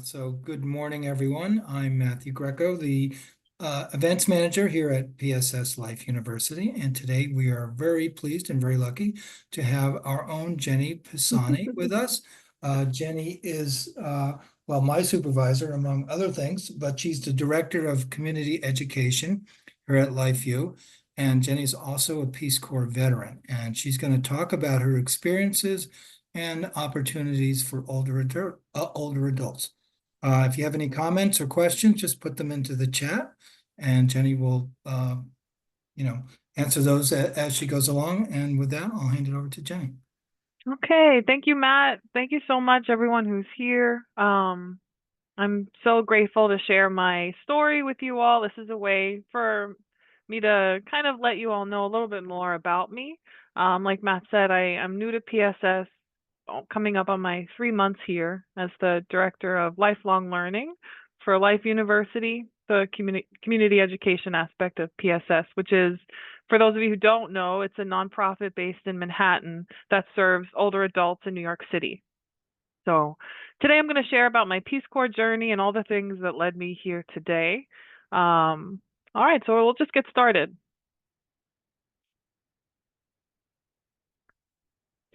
So good morning, everyone. I'm Matthew Greco, the events manager here at PSS Life University. And today we are very pleased and very lucky to have our own Jenny Pisani with us. Jenny is, well, my supervisor, among other things, but she's the director of community education here at LifeU. And Jenny's also a Peace Corps veteran, and she's going to talk about her experiences and opportunities for older adults. If you have any comments or questions, just put them into the chat, and Jenny will, answer those as she goes along. And with that, I'll hand it over to Jenny. Okay, thank you, Matt. Thank you so much, everyone who's here. I'm so grateful to share my story with you all. This is a way for me to kind of let you all know a little bit more about me. Like Matt said, I'm new to PSS, coming up on my 3 months here as the director of lifelong learning for Life University, the community education aspect of PSS, which is, for those of you who don't know, it's a nonprofit based in Manhattan that serves older adults in New York City. So today I'm going to share about my Peace Corps journey and all the things that led me here today. All right, so we'll just get started.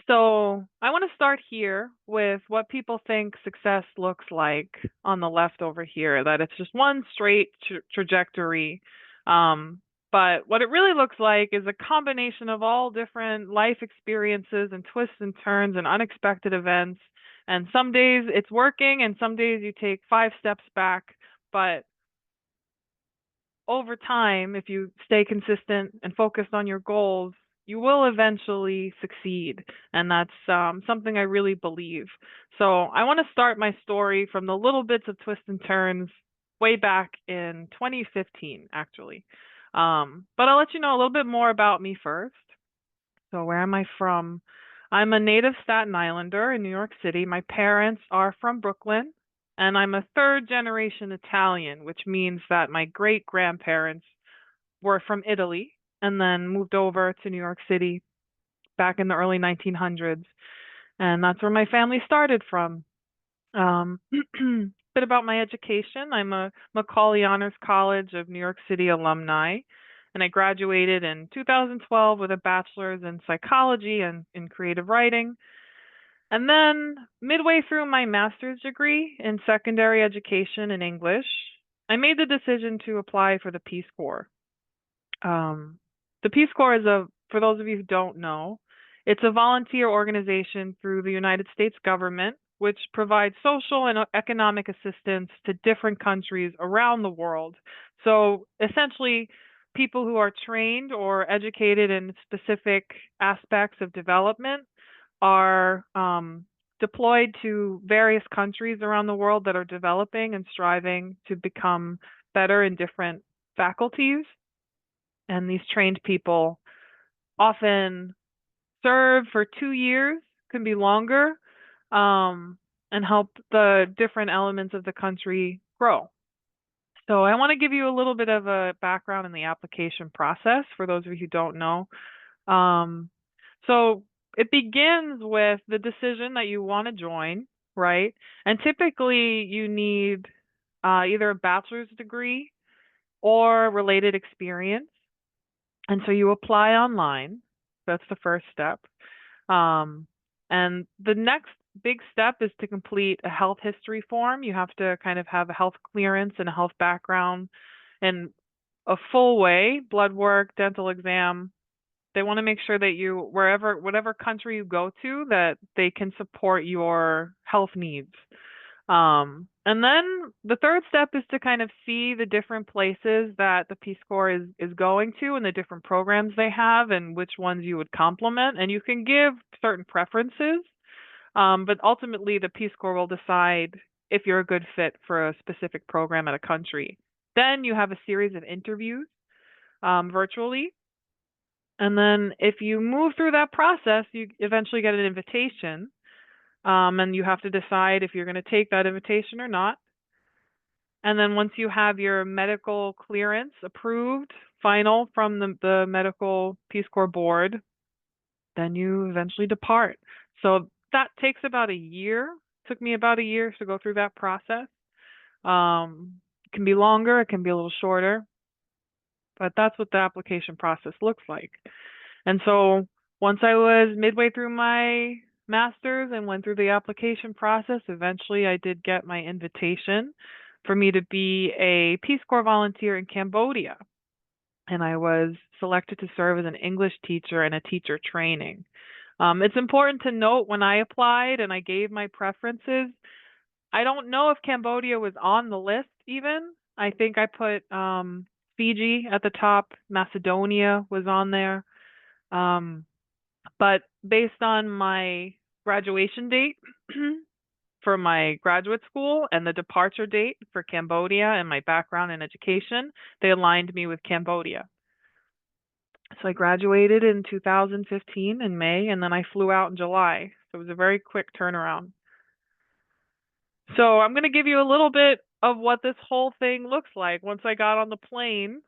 So I want to start here with what people think success looks like on the left over here, that it's just one straight trajectory. But what it really looks like is a combination of all different life experiences and twists and turns and unexpected events. And some days it's working, and some days you take 5 steps back. But over time, if you stay consistent and focused on your goals, you will eventually succeed. And that's something I really believe. So I want to start my story from the little bits of twists and turns way back in 2015, actually. But I'll let you know a little bit more about me first. So where am I from? I'm a native Staten Islander in New York City. My parents are from Brooklyn, and I'm a third generation Italian, which means that my great grandparents were from Italy and then moved over to New York City back in the early 1900s. And that's where my family started from. Bit about my education. I'm a Macaulay Honors College of New York City alumni, and I graduated in 2012 with a bachelor's in psychology and in creative writing. And then, midway through my master's degree in secondary education in English, I made the decision to apply for the Peace Corps. The Peace Corps for those of you who don't know, it's a volunteer organization through the United States government, which provides social and economic assistance to different countries around the world. So essentially, people who are trained or educated in specific aspects of development are deployed to various countries around the world that are developing and striving to become better in different faculties. And these trained people often serve for 2 years, can be longer, and help the different elements of the country grow. So I want to give you a little bit of a background in the application process for those of you who don't know. So it begins with the decision that you want to join, right? And typically you need either a bachelor's degree or related experience. And so you apply online. That's the first step. And the next big step is to complete a health history form. You have to kind of have a health clearance and a health background in a full way, blood work, dental exam. They want to make sure that whatever country you go to, that they can support your health needs. And then the third step is to kind of see the different places that the Peace Corps is going to and the different programs they have and which ones you would complement. And you can give certain preferences, but ultimately the Peace Corps will decide if you're a good fit for a specific program at a country. Then you have a series of interviews virtually. And then if you move through that process, you eventually get an invitation. And you have to decide if you're going to take that invitation or not. And then once you have your medical clearance approved, final from the Medical Peace Corps Board, then you eventually depart. So that takes about a year Took me about a year to go through that process. It can be longer, it can be a little shorter, but that's what the application process looks like. And so once I was midway through my master's and went through the application process, eventually I did get my invitation for me to be a Peace Corps volunteer in Cambodia. And I was selected to serve as an English teacher and a teacher training. It's important to note when I applied and I gave my preferences, I don't know if Cambodia was on the list even. I think I put Fiji at the top, Macedonia was on there. Um, but based on my graduation date for my graduate school and the departure date for Cambodia and my background in education, they aligned me with Cambodia. So I graduated in 2015 in May, and then I flew out in July. So it was a very quick turnaround. So I'm going to give you a little bit of what this whole thing looks like. Once I got on the plane,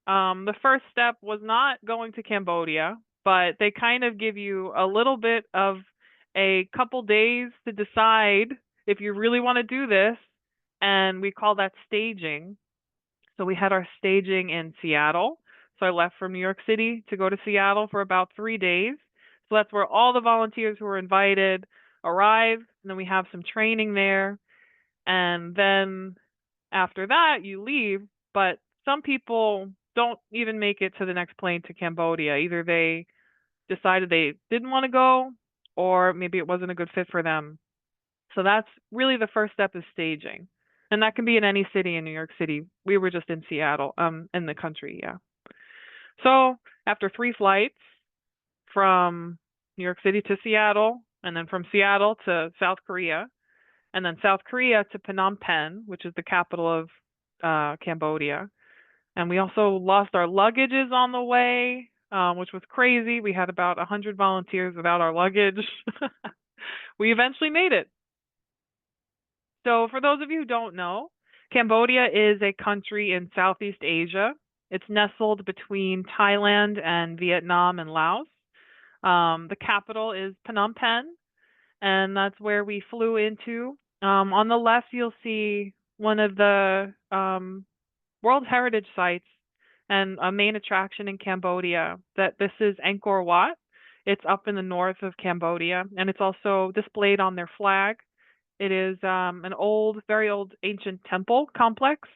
the first step was not going to Cambodia, but they kind of give you a little bit of a couple days to decide if you really want to do this, and we call that staging. So we had our staging in Seattle. So I left from New York City to go to Seattle for about 3 days. So that's where all the volunteers who were invited arrive, and then we have some training there. And then after that, you leave. But some people don't even make it to the next plane to Cambodia. Either they decided they didn't want to go, or maybe it wasn't a good fit for them. So that's really the first step is staging. And that can be in any city in New York City. We were just in Seattle, in the country, yeah. So after 3 flights from New York City to Seattle, and then from Seattle to South Korea, and then South Korea to Phnom Penh, which is the capital of Cambodia. And we also lost our luggages on the way, which was crazy. We had about 100 volunteers without our luggage. We eventually made it. So, for those of you who don't know, Cambodia is a country in Southeast Asia. It's nestled between Thailand and Vietnam and Laos. The capital is Phnom Penh, and that's where we flew into. On the left, you'll see one of the World Heritage Sites and a main attraction in Cambodia. That this is Angkor Wat. It's up in the north of Cambodia, and it's also displayed on their flag. It is an old, very old ancient temple complex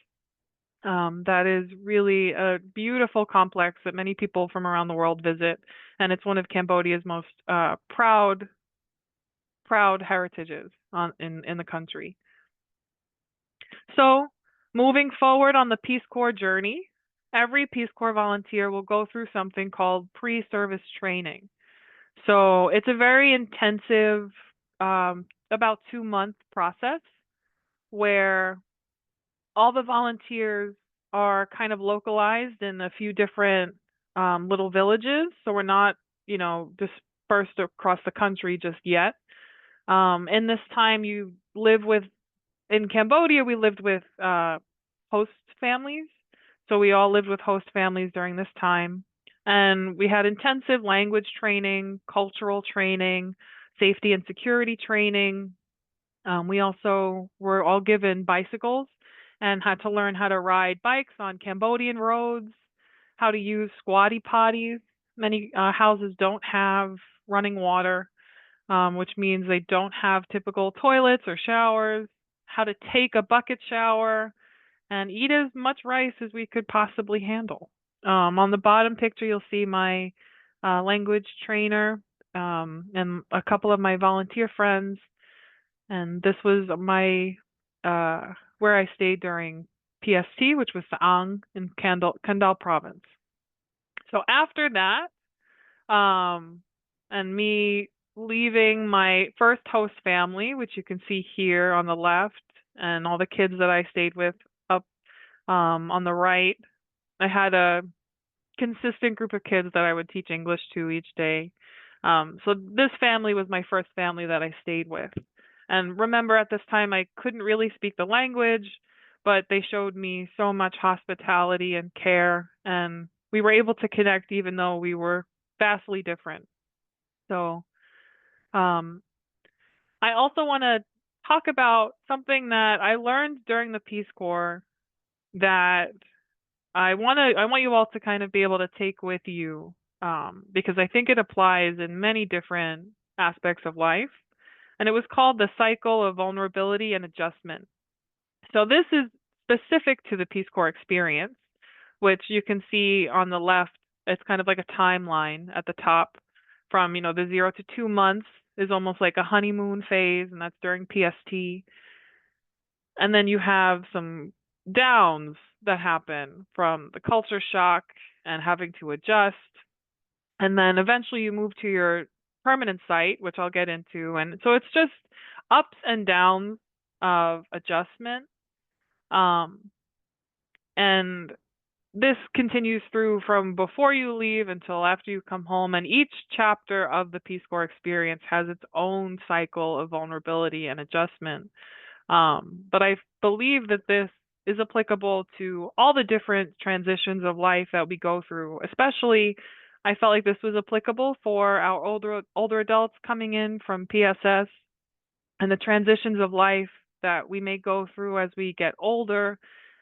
that is really a beautiful complex that many people from around the world visit, and it's one of Cambodia's most proud heritages in the country. So, moving forward on the Peace Corps journey, every Peace Corps volunteer will go through something called pre-service training. So, it's a very intensive, about 2 month process where all the volunteers are kind of localized in a few different little villages. So we're not, dispersed across the country just yet. In this time, you live with, in Cambodia, we lived with host families. So we all lived with host families during this time. And we had intensive language training, cultural training, safety and security training. We also were all given bicycles and had to learn how to ride bikes on Cambodian roads, how to use squatty potties. Many houses don't have running water, which means they don't have typical toilets or showers, how to take a bucket shower, and eat as much rice as we could possibly handle. On the bottom picture, you'll see my language trainer and a couple of my volunteer friends. And this was my where I stayed during PST, which was Saang in Kandal province. So after that, and me leaving my first host family, which you can see here on the left, and all the kids that I stayed with up on the right, I had a consistent group of kids that I would teach English to each day. So this family was my first family that I stayed with. And remember, at this time, I couldn't really speak the language, but they showed me so much hospitality and care, and we were able to connect even though we were vastly different. So, I also want to talk about something that I learned during the Peace Corps that I want you all to kind of be able to take with you, because I think it applies in many different aspects of life. And it was called the cycle of vulnerability and adjustment. So this is specific to the Peace Corps experience, which you can see on the left. It's kind of like a timeline at the top from, the 0 to 2 months is almost like a honeymoon phase, and that's during PST. And then you have some downs that happen from the culture shock and having to adjust. And then eventually you move to your permanent site, which I'll get into. And so it's just ups and downs of adjustment. Um, and this continues through from before you leave until after you come home. And each chapter of the Peace Corps experience has its own cycle of vulnerability and adjustment. But I believe that this is applicable to all the different transitions of life that we go through. Especially, I felt like this was applicable for our older adults coming in from PSS and the transitions of life that we may go through as we get older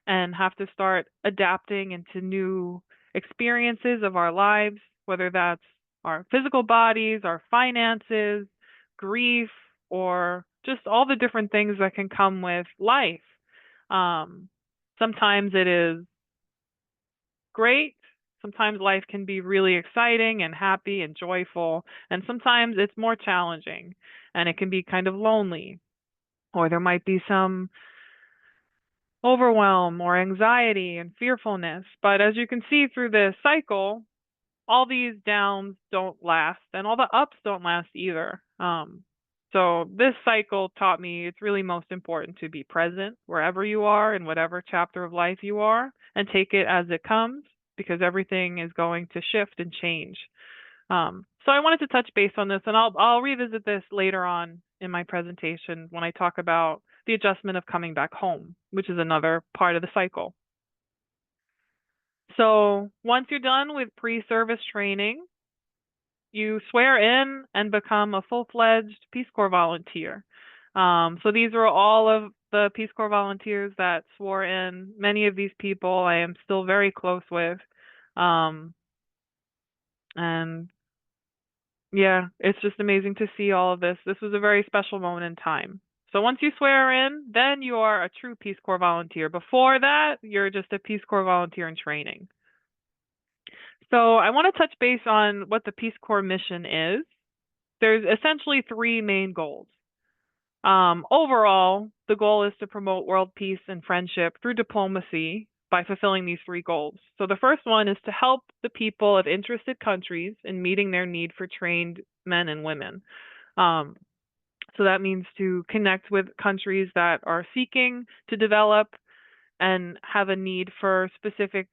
and have to start adapting into new experiences of our lives, whether that's our physical bodies, our finances, grief, or just all the different things that can come with life. Um, Sometimes it is great. Sometimes life can be really exciting and happy and joyful. And sometimes it's more challenging and it can be kind of lonely, or there might be some overwhelm or anxiety and fearfulness. But as you can see through this cycle, all these downs don't last and all the ups don't last either. So this cycle taught me it's really most important to be present wherever you are in whatever chapter of life you are and take it as it comes, because everything is going to shift and change. So I wanted to touch base on this, and I'll revisit this later on in my presentation when I talk about the adjustment of coming back home, which is another part of the cycle. So once you're done with pre-service training, you swear in and become a full-fledged Peace Corps volunteer. So these are all of the Peace Corps volunteers that swore in. Many of these people I am still very close with. Um, and yeah, it's just amazing to see all of this. This was a very special moment in time. So once you swear in, then you are a true Peace Corps volunteer. Before that, you're just a Peace Corps volunteer in training. So I want to touch base on what the Peace Corps mission is. There's essentially three main goals. Overall, the goal is to promote world peace and friendship through diplomacy by fulfilling these three goals. So the first one is to help the people of interested countries in meeting their need for trained men and women. Um, so that means to connect with countries that are seeking to develop and have a need for specific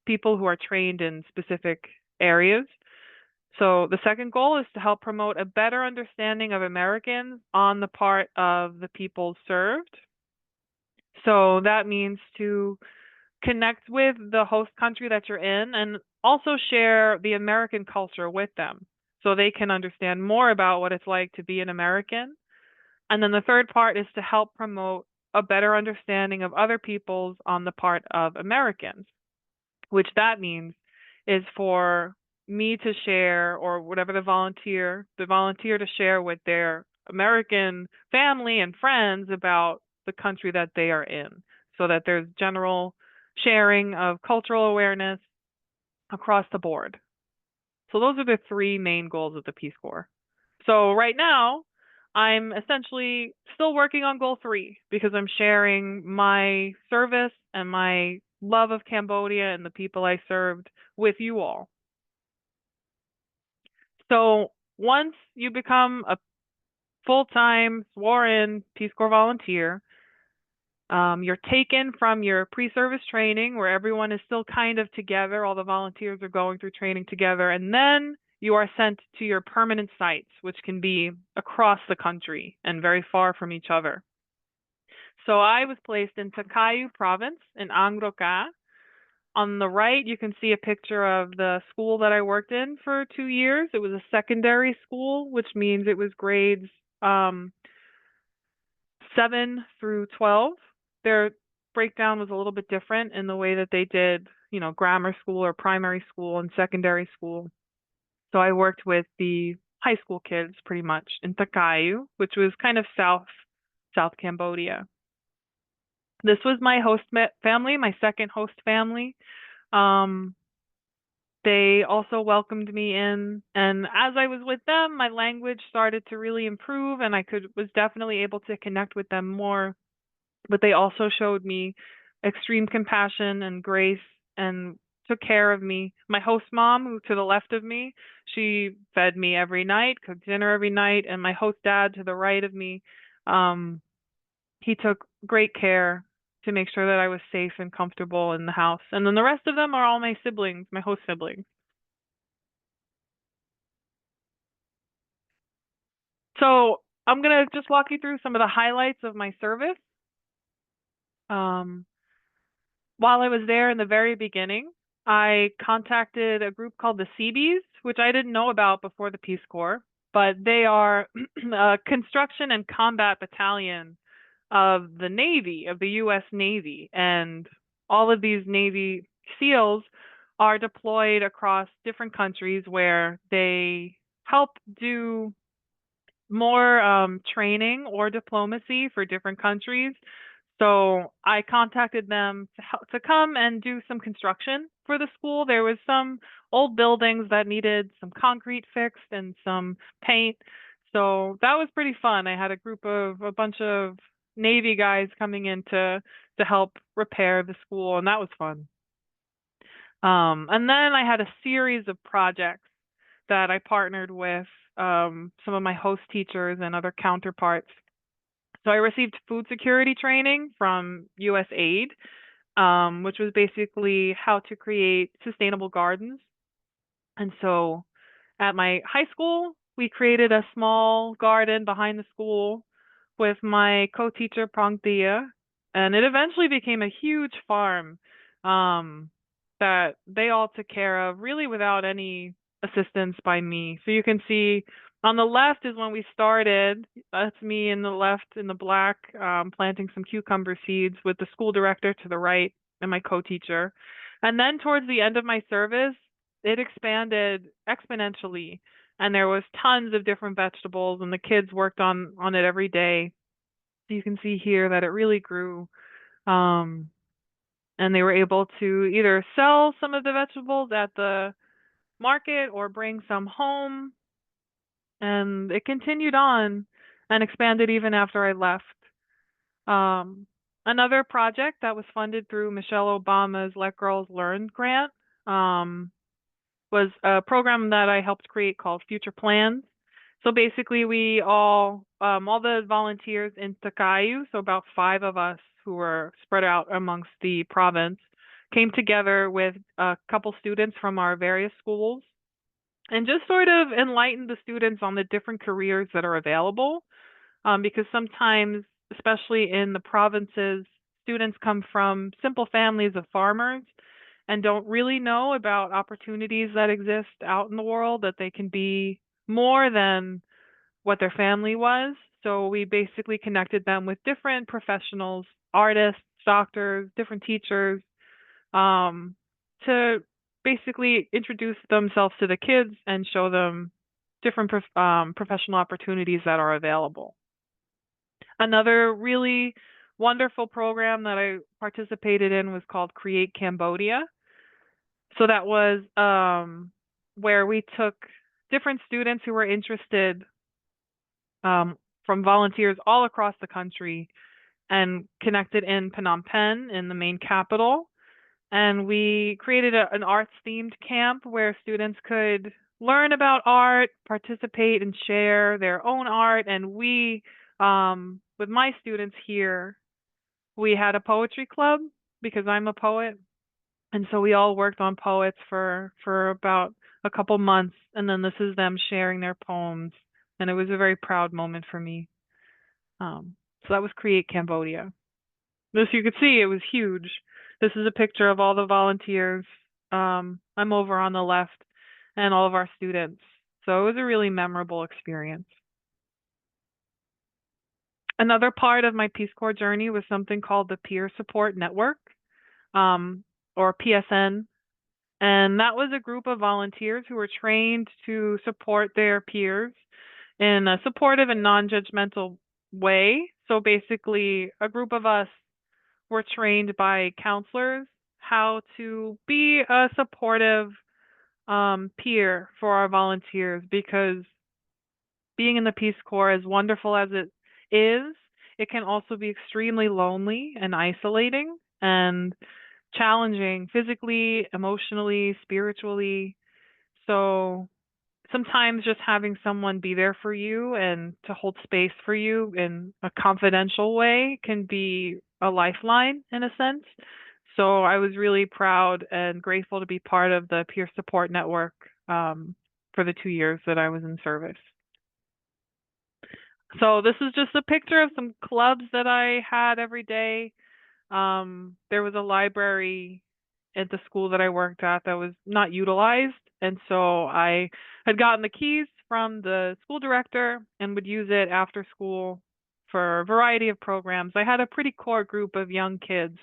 people who are trained in specific areas. So the second goal is to help promote a better understanding of Americans on the part of the people served. So that means to connect with the host country that you're in and also share the American culture with them so they can understand more about what it's like to be an American. And then the third part is to help promote a better understanding of other peoples on the part of Americans, which that means is for me to share, or whatever the volunteer to share with their American family and friends about the country that they are in, so that there's general sharing of cultural awareness across the board. So those are the three main goals of the Peace Corps. So right now, I'm essentially still working on goal 3 because I'm sharing my service and my love of Cambodia and the people I served with you all. So once you become a full-time sworn Peace Corps volunteer, you're taken from your pre-service training where everyone is still kind of together. All the volunteers are going through training together. And then you are sent to your permanent sites, which can be across the country and very far from each other. So I was placed in Takayu province in Angroka. On the right, you can see a picture of the school that I worked in for 2 years. It was a secondary school, which means it was grades 7 through 12. Their breakdown was a little bit different in the way that they did, grammar school or primary school and secondary school. So I worked with the high school kids pretty much in Takayu, which was kind of South Cambodia. This was my host family, my second host family. Um, they also welcomed me in, and as I was with them, my language started to really improve, and I could was definitely able to connect with them more. But they also showed me extreme compassion and grace and took care of me. My host mom, who to the left of me, she fed me every night, cooked dinner every night, and my host dad to the right of me, um, he took great care to make sure that I was safe and comfortable in the house. And then the rest of them are all my siblings, my host siblings. So I'm gonna just walk you through some of the highlights of my service. Um, while I was there in the very beginning, I contacted a group called the Seabees, which I didn't know about before the Peace Corps, but they are a construction and combat battalion of the Navy, of the U.S. Navy. And all of these Navy SEALs are deployed across different countries where they help do more training or diplomacy for different countries. So I contacted them to come and do some construction for the school. There was some old buildings that needed some concrete fixed and some paint. So that was pretty fun. I had a bunch of Navy guys coming in to help repair the school, and that was fun. And then I had a series of projects that I partnered with some of my host teachers and other counterparts. So I received food security training from USAID, which was basically how to create sustainable gardens. And so at my high school, we created a small garden behind the school with my co-teacher Prangtia, and it eventually became a huge farm um, that they all took care of, really without any assistance by me. So you can see on the left is when we started. That's me in the left in the black, planting some cucumber seeds with the school director to the right and my co-teacher. And then towards the end of my service, it expanded exponentially, and there was tons of different vegetables, and the kids worked on it every day. So you can see here that it really grew. Um, and they were able to either sell some of the vegetables at the market or bring some home, and it continued on and expanded even after I left. Um, Another project that was funded through Michelle Obama's Let Girls Learn grant was a program that I helped create called Future Plans. So basically, we all the volunteers in Takayu, so about 5 of us who were spread out amongst the province, came together with a couple students from our various schools and just sort of enlightened the students on the different careers that are available. Because sometimes, especially in the provinces, students come from simple families of farmers and don't really know about opportunities that exist out in the world, that they can be more than what their family was. So we basically connected them with different professionals, artists, doctors, different teachers, um, to basically introduce themselves to the kids and show them different professional opportunities that are available. Another really wonderful program that I participated in was called Create Cambodia. So that was where we took different students who were interested, from volunteers all across the country, and connected in Phnom Penh, in the main capital. And we created an arts themed camp where students could learn about art, participate and share their own art. And with my students here, we had a poetry club because I'm a poet. And so we all worked on poets for about a couple months, and then this is them sharing their poems, and it was a very proud moment for me. So that was Create Cambodia. As you could see, it was huge. This is a picture of all the volunteers. I'm over on the left, and all of our students. So it was a really memorable experience. Another part of my Peace Corps journey was something called the Peer Support Network, um, or PSN. And that was a group of volunteers who were trained to support their peers in a supportive and non judgmental way. So basically, a group of us were trained by counselors how to be a supportive peer for our volunteers because being in the Peace Corps, as wonderful as it is, it can also be extremely lonely and isolating and challenging physically, emotionally, spiritually. So sometimes just having someone be there for you and to hold space for you in a confidential way can be a lifeline in a sense. So I was really proud and grateful to be part of the peer support network for the 2 years that I was in service. So this is just a picture of some clubs that I had every day. There was a library at the school that I worked at that was not utilized, and so I had gotten the keys from the school director and would use it after school for a variety of programs. I had a pretty core group of young kids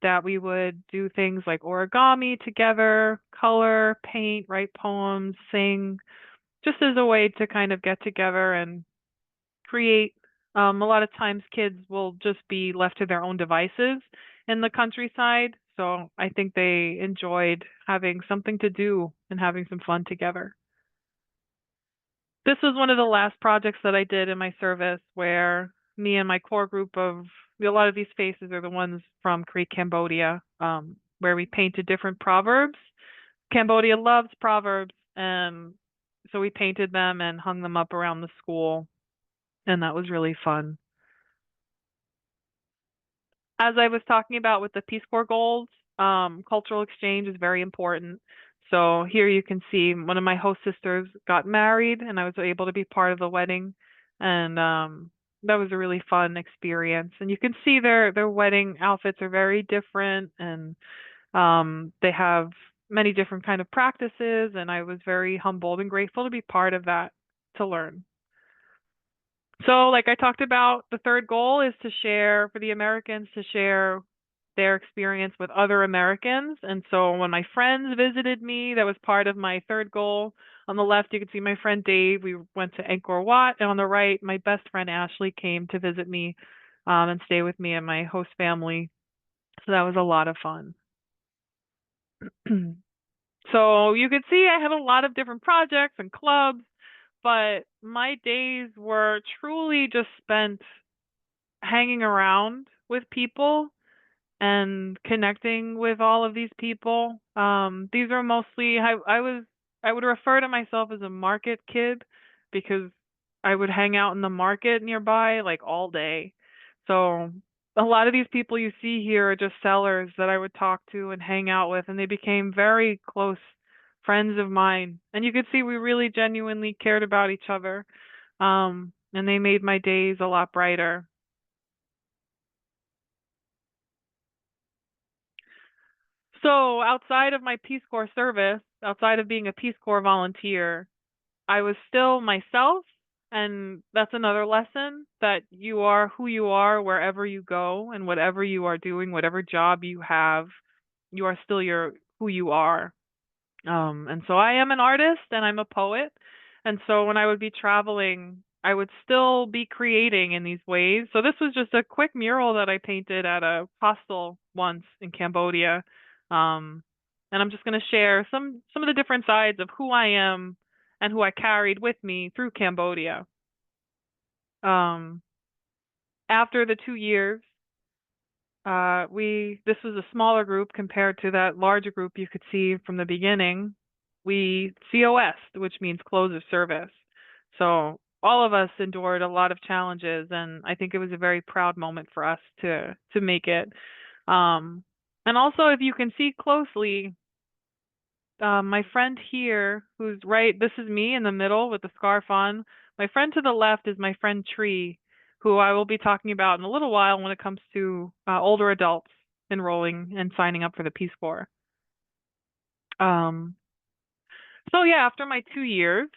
that we would do things like origami together, color, paint, write poems, sing, just as a way to kind of get together and create. A lot of times kids will just be left to their own devices in the countryside. So I think they enjoyed having something to do and having some fun together. This was one of the last projects that I did in my service where me and my core group of a lot of these faces are the ones from Creek, Cambodia, where we painted different proverbs. Cambodia loves proverbs, and so we painted them and hung them up around the school, and that was really fun. As I was talking about with the Peace Corps goals, cultural exchange is very important. So here you can see one of my host sisters got married, and I was able to be part of the wedding, and that was a really fun experience. And you can see their wedding outfits are very different, and they have many different kind of practices, and I was very humbled and grateful to be part of that to learn. So, like I talked about, the third goal is to share for the Americans to share their experience with other Americans. And so when my friends visited me, that was part of my third goal. On the left, you can see my friend Dave. We went to Angkor Wat. And on the right, my best friend Ashley came to visit me and stay with me and my host family. So that was a lot of fun. So you could see I had a lot of different projects and clubs, but my days were truly just spent hanging around with people and connecting with all of these people. These are mostly I would refer to myself as a market kid because I would hang out in the market nearby like all day. So a lot of these people you see here are just sellers that I would talk to and hang out with, and they became very close friends of mine. And you could see we really genuinely cared about each other. And they made my days a lot brighter. So outside of my Peace Corps service, outside of being a Peace Corps volunteer, I was still myself. And that's another lesson that you are who you are wherever you go and whatever you are doing, whatever job you have, you are still who you are. And so I am an artist and I'm a poet. And so when I would be traveling, I would still be creating in these ways. So this was just a quick mural that I painted at a hostel once in Cambodia. Um, and I'm just going to share some of the different sides of who I am and who I carried with me through Cambodia. Um, After the 2 years, this was a smaller group compared to that larger group you could see from the beginning. We COS, which means close of service. So all of us endured a lot of challenges, and I think it was a very proud moment for us to make it. Um, and also, if you can see closely, my friend here, who's right, this is me in the middle with the scarf on. My friend to the left is my friend Tree, who I will be talking about in a little while when it comes to older adults enrolling and signing up for the Peace Corps. Um, so yeah, after my 2 years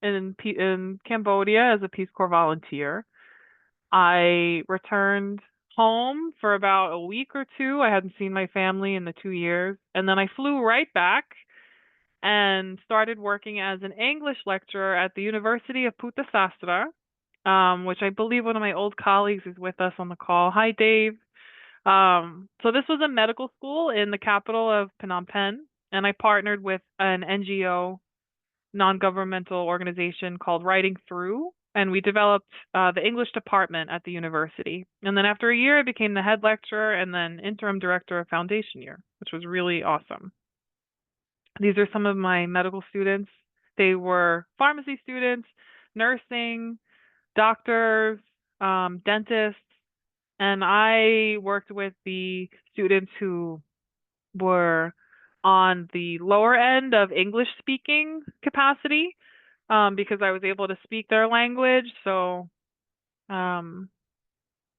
in Cambodia as a Peace Corps volunteer, I returned home for about a week or two. I hadn't seen my family in the 2 years. And then I flew right back and started working as an English lecturer at the University of Putasastra, which I believe one of my old colleagues is with us on the call. Hi, Dave. So this was a medical school in the capital of Phnom Penh, and I partnered with an NGO, non-governmental organization called Writing Through, and we developed the English department at the university. And then after a year, I became the head lecturer and then interim director of foundation year, which was really awesome. These are some of my medical students. They were pharmacy students, nursing, doctors, dentists, and I worked with the students who were on the lower end of English speaking capacity, because I was able to speak their language. So um,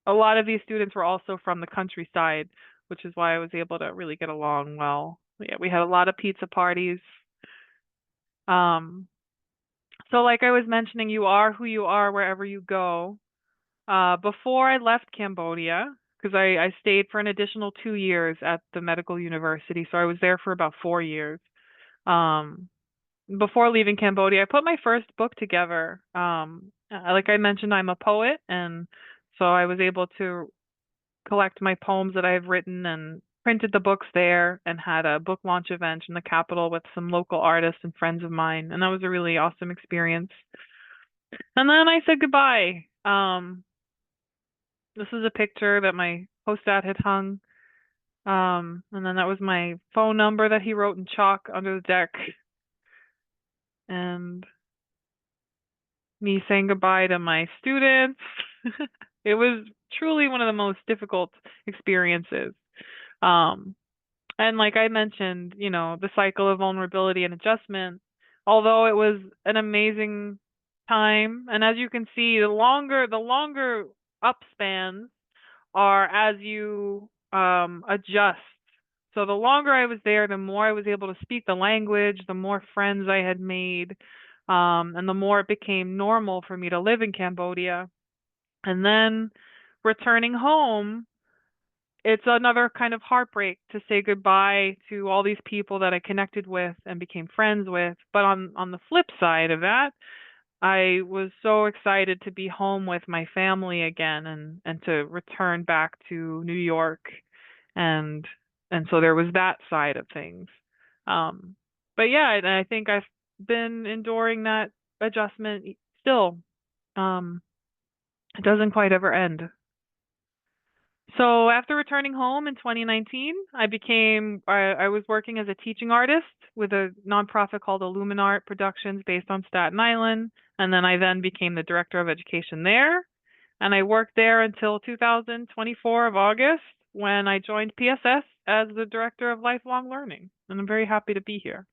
a lot of these students were also from the countryside, which is why I was able to really get along well. Yeah, we had a lot of pizza parties. Um, so like I was mentioning, you are who you are wherever you go. Before I left Cambodia, because I stayed for an additional 2 years at the medical university, so I was there for about 4 years. Um, Before leaving Cambodia, I put my first book together. Like I mentioned, I'm a poet, and so I was able to collect my poems that I've written and printed the books there and had a book launch event in the capital with some local artists and friends of mine, and that was a really awesome experience. And then I said goodbye. This is a picture that my hostat had hung. And then that was my phone number that he wrote in chalk under the deck. And me saying goodbye to my students. It was truly one of the most difficult experiences. Um, and like I mentioned, the cycle of vulnerability and adjustment, although it was an amazing time, and as you can see, the longer upspans are as you adjust. So the longer I was there, the more I was able to speak the language, the more friends I had made, and the more it became normal for me to live in Cambodia. And then returning home, it's another kind of heartbreak to say goodbye to all these people that I connected with and became friends with. But on the flip side of that, I was so excited to be home with my family again and to return back to New York, and and so there was that side of things. Um but yeah, and I think I've been enduring that adjustment still. Um it doesn't quite ever end. So after returning home in 2019, I was working as a teaching artist with a nonprofit called Illuminart Productions based on Staten Island, and then I became the director of education there, and I worked there until 2024 of August when I joined PSS as the director of lifelong learning, and I'm very happy to be here.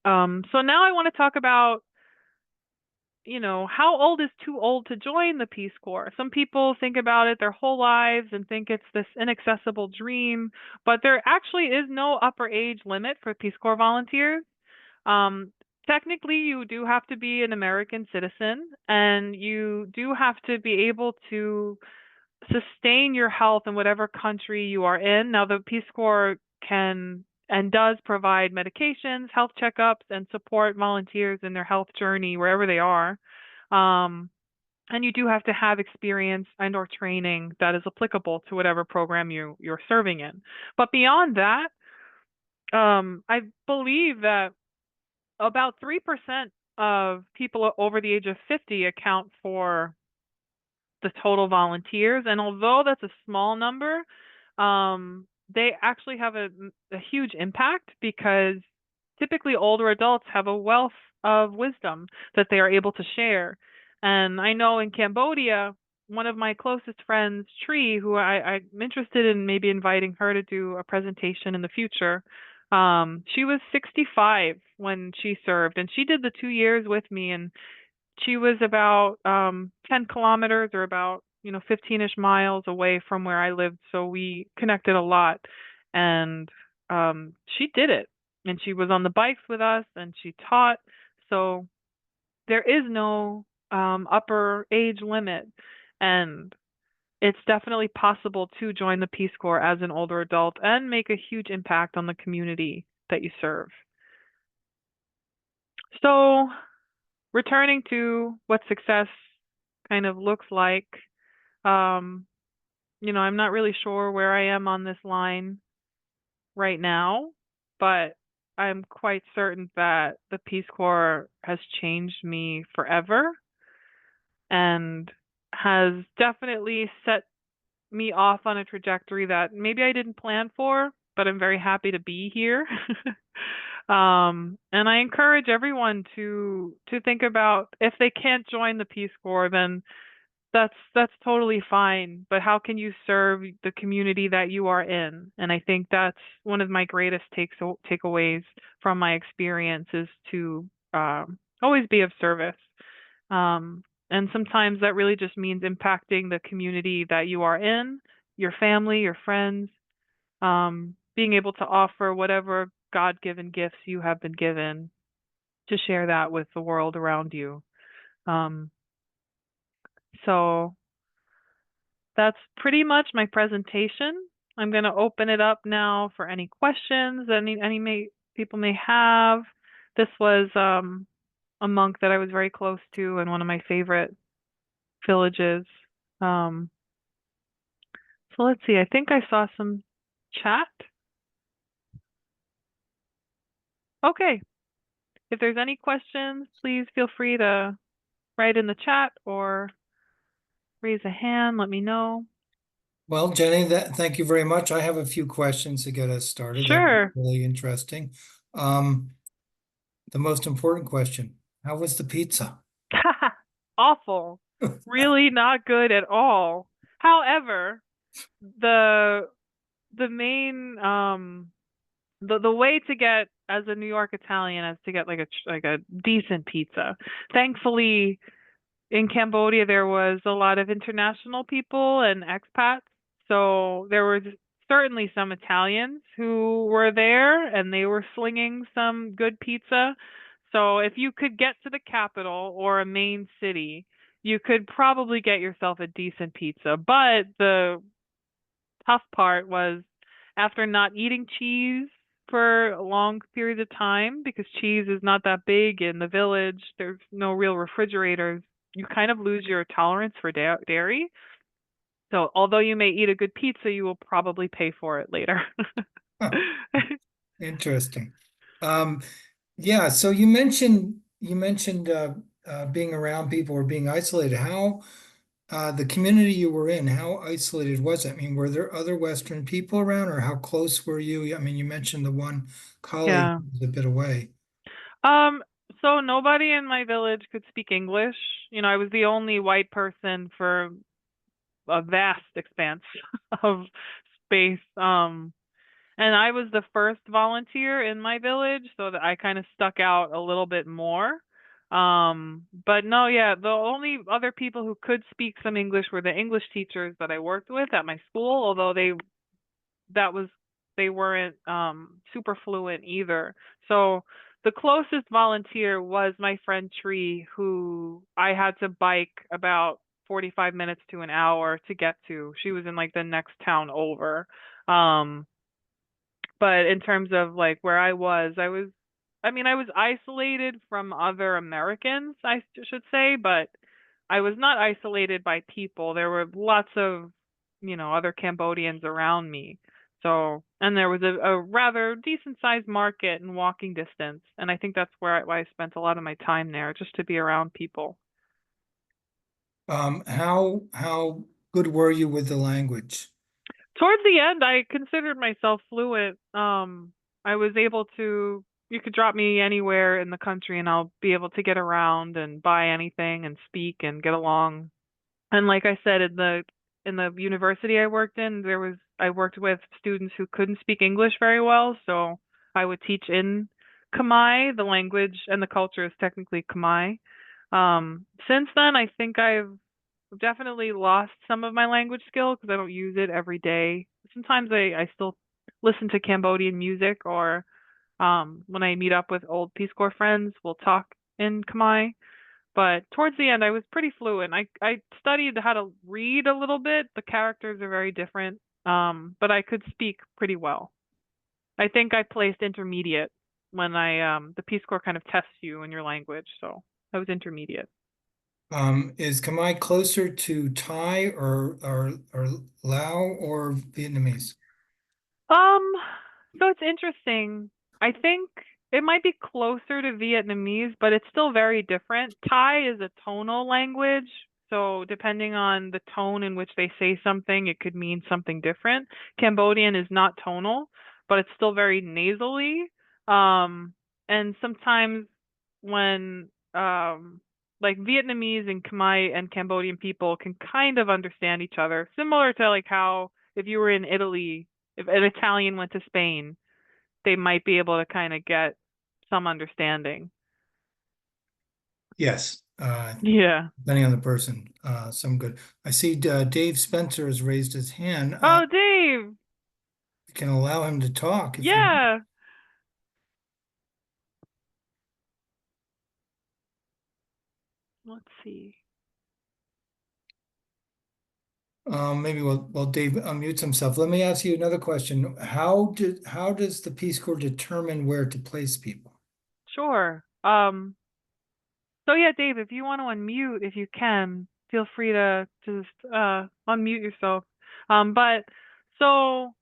So now I want to talk about, how old is too old to join the Peace Corps? Some people think about it their whole lives and think it's this inaccessible dream, but there actually is no upper age limit for Peace Corps volunteers. Um, Technically, you do have to be an American citizen, and you do have to be able to sustain your health in whatever country you are in. Now, the Peace Corps can and does provide medications, health checkups, and support volunteers in their health journey wherever they are. Um, and you do have to have experience and or training that is applicable to whatever program you're serving in. But beyond that, I believe that about 3% of people over the age of 50 account for the total volunteers. And although that's a small number, they actually have a huge impact because typically older adults have a wealth of wisdom that they are able to share. And I know in Cambodia, one of my closest friends, Tree, who I'm interested in maybe inviting her to do a presentation in the future. She was 65 when she served, and she did the 2 years with me, and she was about 10 kilometers or about 15ish miles away from where I lived, so we connected a lot. And she did it, and she was on the bikes with us, and she taught. So there is no upper age limit, and it's definitely possible to join the Peace Corps as an older adult and make a huge impact on the community that you serve. So, returning to what success kind of looks like, um, I'm not really sure where I am on this line right now, but I'm quite certain that the Peace Corps has changed me forever and has definitely set me off on a trajectory that maybe I didn't plan for, but I'm very happy to be here. And I encourage everyone to think about if they can't join the Peace Corps, then that's totally fine. But how can you serve the community that you are in? And I think that's one of my greatest takeaways from my experience is to always be of service. Um, and sometimes that really just means impacting the community that you are in, your family, your friends, being able to offer whatever God given gifts you have been given to share that with the world around you. Um, so that's pretty much my presentation. I'm going to open it up now for any questions people may have. This was a monk that I was very close to and one of my favorite villages. Um, so let's see. I think I saw some chat. Okay. If there's any questions, please feel free to write in the chat or raise a hand. Let me know. Well, Jenny, thank you very much. I have a few questions to get us started. That was Sure. really interesting. Um, the most important question, how was the pizza? Awful. Really not good at all. However, the the main the way to get as a New York Italian is to get like a decent pizza. Thankfully, in Cambodia there was a lot of international people and expats, so there were certainly some Italians who were there and they were slinging some good pizza. So if you could get to the capital or a main city, you could probably get yourself a decent pizza. But the tough part was after not eating cheese for long periods of time because cheese is not that big in the village, there's no real refrigerators. You kind of lose your tolerance for dairy. So, although you may eat a good pizza, you will probably pay for it later. Interesting. Um, yeah, so you mentioned being around people or being isolated. How the community you were in, how isolated was it? I mean, were there other Western people around, or how close were you? I mean, you mentioned the one colleague Yeah. who was a bit away. Um, so nobody in my village could speak English. I was the only white person for a vast expanse of space. And I was the first volunteer in my village, so that I kind of stuck out a little bit more. But no, yeah, the only other people who could speak some English were the English teachers that I worked with at my school, although that was they weren't super fluent either. So the closest volunteer was my friend Tree, who I had to bike about 45 minutes to an hour to get to. She was in like the next town over. Um, but in terms of like where I was isolated from other Americans, should say, but I was not isolated by people. There were lots of, other Cambodians around me. So, and there was a rather decent sized market and walking distance. And I think that's why I spent a lot of my time there, just to be around people. How good were you with the language? Towards the end, I considered myself fluent. I was able to, you could drop me anywhere in the country and I'll be able to get around and buy anything and speak and get along. And like I said, in the university I worked in, I worked with students who couldn't speak English very well, so I would teach in Khmer. The language and the culture is technically Khmer. Since then, I think I've definitely lost some of my language skill because I don't use it every day. Sometimes I still listen to Cambodian music, or when I meet up with old Peace Corps friends, we'll talk in Khmer. But towards the end, I was pretty fluent. I studied how to read a little bit. The characters are very different, but I could speak pretty well. I think I placed intermediate when the Peace Corps kind of tests you in your language, so I was intermediate. Is Khmer closer to Thai or Lao or Vietnamese? Um, so it's interesting. I think it might be closer to Vietnamese, but it's still very different. Thai is a tonal language, so depending on the tone in which they say something, it could mean something different. Cambodian is not tonal, but it's still very nasally. And sometimes when like Vietnamese and Khmer and Cambodian people can kind of understand each other, similar to like how if you were in Italy, if an Italian went to Spain, they might be able to kind of get some understanding. Yes. Yeah. Depending on the person, some good. I see Dave Spencer has raised his hand. Oh, Dave. You can allow him to talk if you, Yeah. Let's see. maybe while Dave unmutes himself. Let me ask you another question. How does the Peace Corps determine where to place people? Sure. So yeah, Dave, if you want to unmute, if you can, feel free to just unmute yourself. But so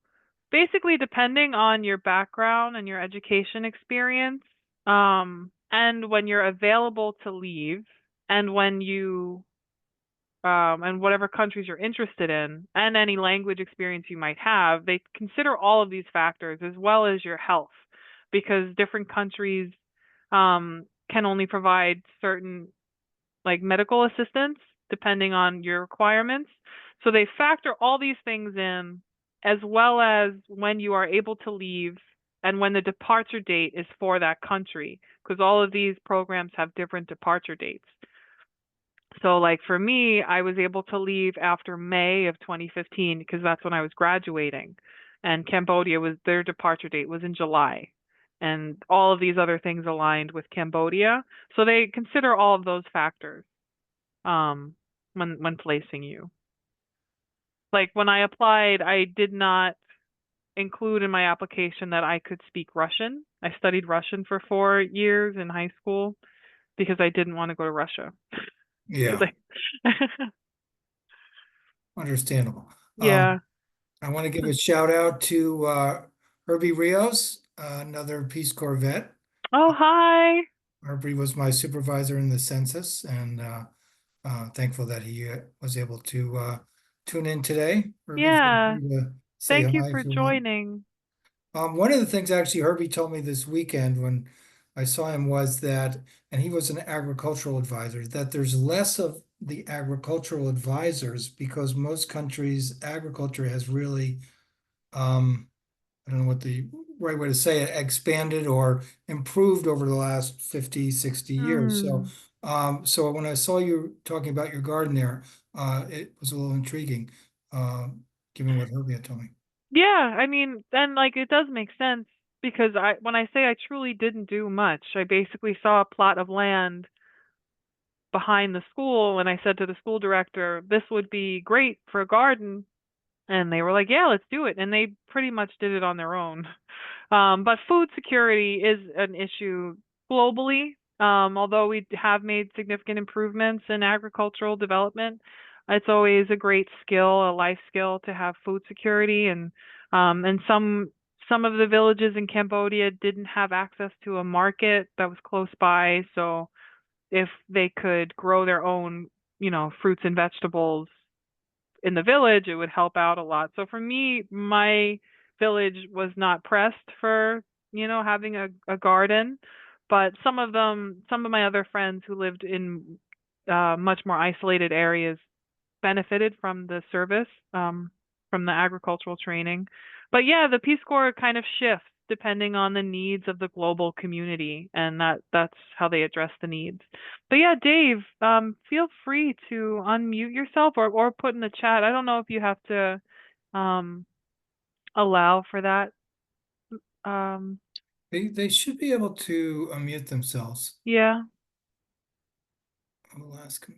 basically depending on your background and your education experience, and when you're available to leave and when you and whatever countries you're interested in, and any language experience you might have, they consider all of these factors as well as your health, because different countries can only provide certain like medical assistance depending on your requirements. So they factor all these things in, as well as when you are able to leave and when the departure date is for that country, because all of these programs have different departure dates. So like for me, I was able to leave after May of 2015 because that's when I was graduating. And Cambodia was their departure date was in July. And all of these other things aligned with Cambodia. So they consider all of those factors when placing you. Like when I applied, I did not include in my application that I could speak Russian. I studied Russian for 4 years in high school because I didn't want to go to Russia. Yeah, Like, understandable. yeah. I want to give a shout out to Herbie Rios, another Peace Corps vet. Oh, hi. Herbie was my supervisor in the census, and thankful that he was able to tune in today. Herbie, feel Yeah. free to say Thank you hi for if you want. joining. One of the things actually Herbie told me this weekend when I saw him was that, and he was an agricultural advisor, that there's less of the agricultural advisors because most countries' agriculture has really, I don't know what the right way to say it, expanded or improved over the last 50, 60 years. So, Hmm. so when I saw you talking about your garden there, it was a little intriguing, given what Herbie had told me. Yeah, I mean, and like it does make sense because I when I say I truly didn't do much, I basically saw a plot of land behind the school and I said to the school director, this would be great for a garden. And they were like, yeah, let's do it. And they pretty much did it on their own. But food security is an issue globally. Although we have made significant improvements in agricultural development, it's always a great skill, a life skill to have food security. And some of the villages in Cambodia didn't have access to a market that was close by. So if they could grow their own, fruits and vegetables in the village, it would help out a lot. So for me, my village was not pressed for, having a garden, but some of my other friends who lived in much more isolated areas benefited from the service, from the agricultural training. But yeah, the Peace Corps kind of shifts depending on the needs of the global community, and that's how they address the needs. But yeah, Dave, feel free to unmute yourself or put in the chat. I don't know if you have to um, allow for that. Um, They should be able to unmute themselves. yeah. Alaska.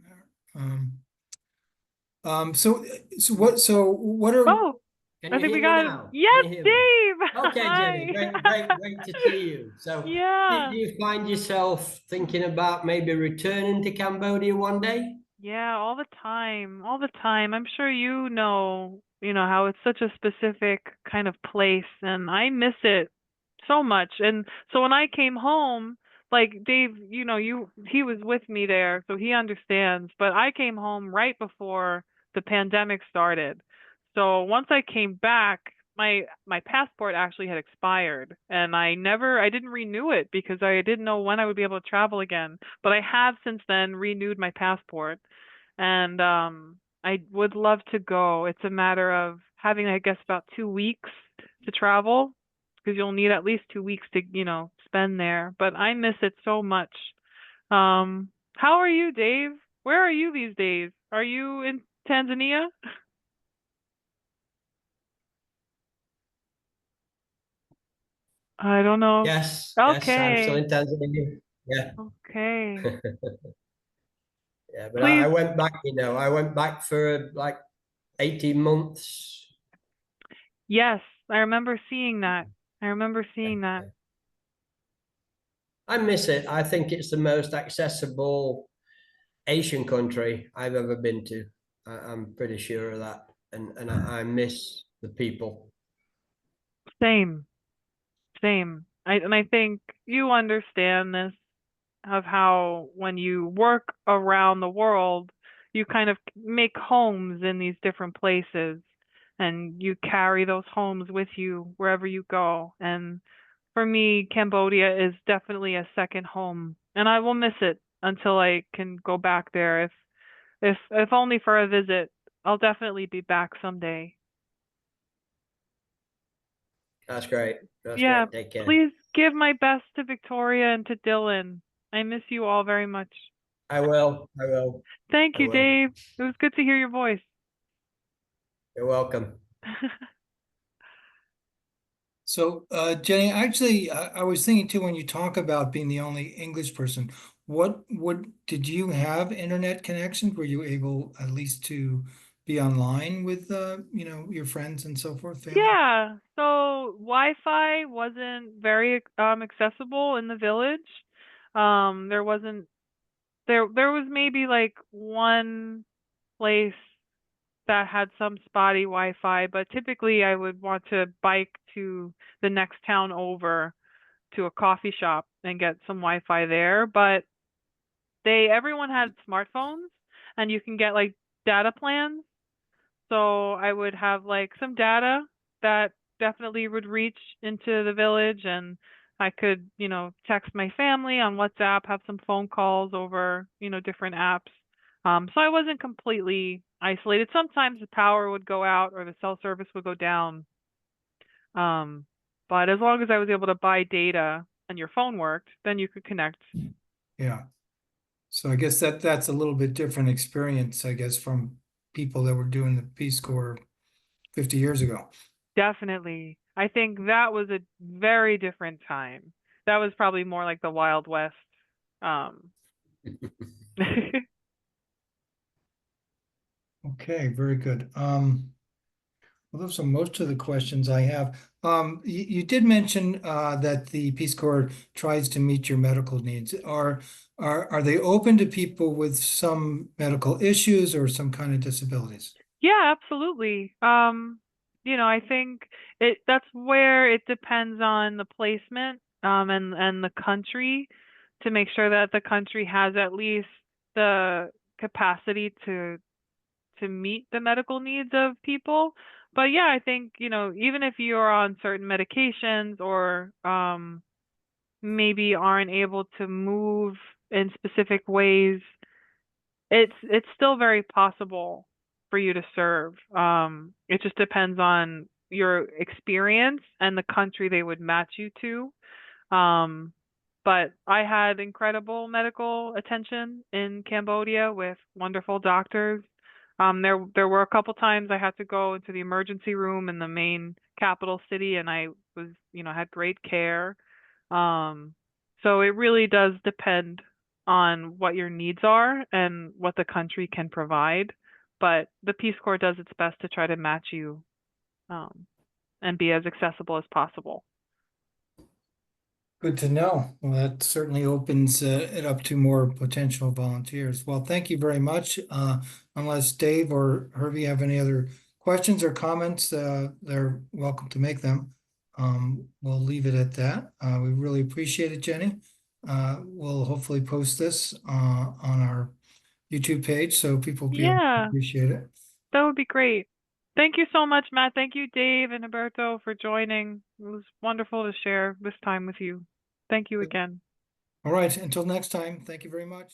Um, so what are, Oh, Can I you think we hear me got now? Can yes, you hear me? Dave. Okay, Jenny, Hi. great to see you. So, do Yeah. you find yourself thinking about maybe returning to Cambodia one day? Yeah, all the time, all the time. I'm sure you know how it's such a specific kind of place and I miss it so much. And so when I came home, like Dave, he was with me there, so he understands, but I came home right before the pandemic started. So once I came back, my passport actually had expired and I didn't renew it because I didn't know when I would be able to travel again. But I have since then renewed my passport and I would love to go. It's a matter of having, I guess, about 2 weeks to travel because you'll need at least 2 weeks to, spend there. But I miss it so much. How are you, Dave? Where are you these days? Are you in Tanzania? I don't know. Yes, I'm still Okay. in Tanzania. Yeah, Okay. yeah, but I Please. went back, I went back for like 18 months. Yes, I remember seeing that. I remember Yeah, seeing that. yeah. I miss it. I think it's the most accessible Asian country I've ever been to. I'm pretty sure of that. And I miss the people. Same. Same. I think you understand this of how when you work around the world, you kind of make homes in these different places and you carry those homes with you wherever you go. And for me, Cambodia is definitely a second home, and I will miss it until I can go back there if only for a visit. I'll definitely be back someday. That's great. That's Yeah, great. Take care. please give my best to Victoria and to Dylan. I miss you all very much. I will. I will. Thank I you, will. Dave. It was good to hear your voice. You're welcome. so Jenny, actually, I was thinking too, when you talk about being the only English person, what did you have internet connections? Were you able at least to be online with your friends and so forth, family? Yeah, so Wi-Fi wasn't very accessible in the village. There wasn't there was maybe like one place that had some spotty Wi-Fi, but typically I would want to bike to the next town over to a coffee shop and get some Wi-Fi there. But everyone had smartphones and you can get like data plans. So I would have like some data that definitely would reach into the village and I could, text my family on WhatsApp, have some phone calls over, different apps. So I wasn't completely isolated. Sometimes the power would go out or the cell service would go down. Um, but as long as I was able to buy data and your phone worked, then you could connect. Yeah. So I guess that's a little bit different experience, I guess, from people that were doing the Peace Corps 50 years ago. Definitely. I think that was a very different time. That was probably more like the Wild West. Um, Okay, very good. Well, those are most of the questions I have. You did mention that the Peace Corps tries to meet your medical needs. Are they open to people with some medical issues or some kind of disabilities? yeah, absolutely. I think that's where it depends on the placement, and the country to make sure that the country has at least the capacity to meet the medical needs of people. But yeah, I think, even if you are on certain medications or maybe aren't able to move in specific ways, it's still very possible for you to serve. It just depends on your experience and the country they would match you to. But I had incredible medical attention in Cambodia with wonderful doctors. There were a couple times I had to go into the emergency room in the main capital city, and I had great care. Um, so it really does depend. on what your needs are and what the country can provide. But the Peace Corps does its best to try to match you and be as accessible as possible. Good to know. Well, that certainly opens it up to more potential volunteers. Well, thank you very much. Unless Dave or Herbie have any other questions or comments, they're welcome to make them. We'll leave it at that. We really appreciate it, Jenny. We'll hopefully post this on our YouTube page so people will be able to Yeah, appreciate it. that would be great. Thank you so much, Matt. Thank you, Dave and Alberto, for joining. It was wonderful to share this time with you. Thank you again. All right, until next time, thank you very much.